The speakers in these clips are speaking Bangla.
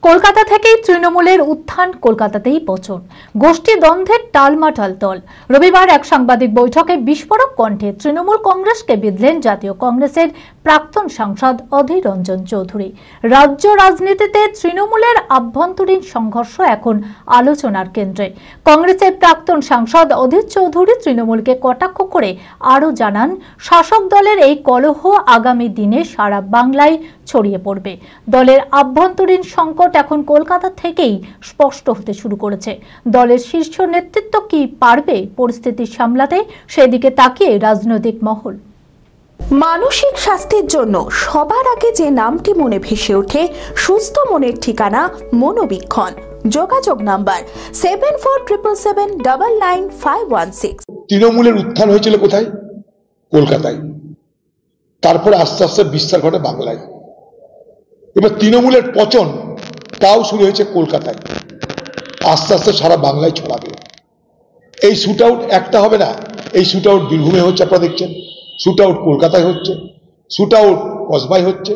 কলকাতা থেকেই তৃণমূলের উত্থান, কলকাতাতেই পচন, গোষ্ঠী দ্বন্দ্বের টালমাটাল দল। রবিবার এক সাংবাদিক বৈঠকে বিস্ফোরক কণ্ঠে তৃণমূল কংগ্রেসকে বিঁধলেন জাতীয় কংগ্রেসের প্রাক্তন সাংসদ অধীর রঞ্জন চৌধুরী। রাজ্য রাজনীতিতে তৃণমূলের আভ্যন্তরীণ সংঘর্ষ এখন আলোচনার কেন্দ্রে। কংগ্রেসের প্রাক্তন সাংসদ অধীর চৌধুরী তৃণমূলকে কটাক্ষ করে আরও জানান, শাসক দলের এই কলহ আগামী দিনে সারা বাংলায় ছড়িয়ে পড়বে। দলের আভ্যন্তরীণ সংকট এখন কলকাতা থেকেই স্পষ্ট হতে শুরু করেছে। দলের শীর্ষ নেতৃত্ব কি পারবে পরিস্থিতি সামলাতে, সেদিকে তাকিয়ে রাজনৈতিক মহল। মানসিক স্বাস্থ্যের জন্য সবার আগে যে নামটি মনে ভেসে ওঠে, সুস্থ মনের ঠিকানা মনোবীক্ষণ। যোগাযোগ নাম্বার 7477799516। তৃণমূলের উত্থান হয়েছিল কোথায়? কলকাতায়। তারপরে আস্তে আস্তে বিস্তার ঘটে বাংলায়। এবার তৃণমূলের পচন তাও শুরু হয়েছে কলকাতায়, আস্তে আস্তে সারা বাংলায় ছড়াবে। এই শুট আউট একটা হবে না, এই শুট আউট বীরভূমে হচ্ছে, আপনারা দেখছেন। শুট আউট কলকাতায় হচ্ছে, শুট আউট কসবায় হচ্ছে।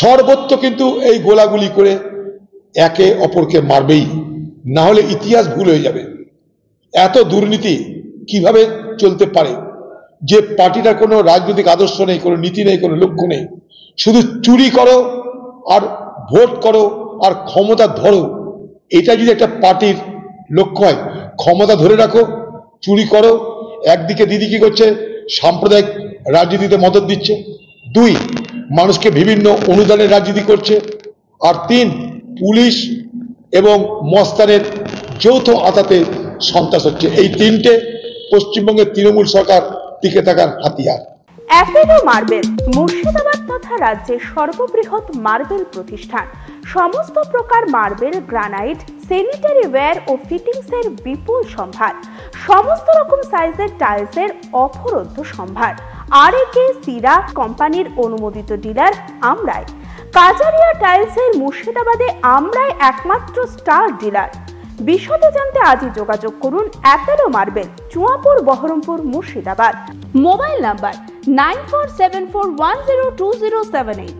সর্বত্র কিন্তু এই গোলাগুলি করে একে অপরকে মারবেই, না হলে ইতিহাস ভুল হয়ে যাবে। এত দুর্নীতি কিভাবে চলতে পারে যে পার্টিটার কোনো রাজনৈতিক আদর্শ নেই, কোনো নীতি নেই, কোনো লক্ষ্য নেই, শুধু চুরি করো আর ভোট করো আর ক্ষমতা ধরো। এটা যদি একটা পার্টির লক্ষ্য হয়, ক্ষমতা ধরে রাখো, চুরি করো। একদিকে দিদি কি করছে? সাম্প্রদায়িক রাজনীতিতে মদত দিচ্ছে। 2, মানুষকে বিভিন্ন অনুদানের রাজনীতি করছে। আর 3, পুলিশ এবং মস্তানের যৌথ আতাতে সন্ত্রাস হচ্ছে। এই 3টে পশ্চিমবঙ্গের তৃণমূল সরকার টিকে থাকার হাতিয়ার। অ্যাপেলো মার্বেল মুর্শিদাবাদ তথা রাজ্যের সর্ববৃহৎ মার্বেল প্রতিষ্ঠান। সমস্ত প্রকার মার্বেল, গ্রানাইট, স্যানিটারি ওয়্যার ও ফিটিংসের বিপুল সম্ভার। সমস্ত রকম সাইজের টাইলসের অফুরন্ত সম্ভার। আর.এ.কে সিরা কোম্পানির অনুমোদিত ডিলার আমরাই। কাজারিয়া টাইলসের মুর্শিদাবাদে আমরাই একমাত্র স্টার ডিলার। বিশদে জানতে আজই যোগাযোগ করুন Apollo marble, Chuapur, Baharampur, Murshidabad. Mobile number 9474102078।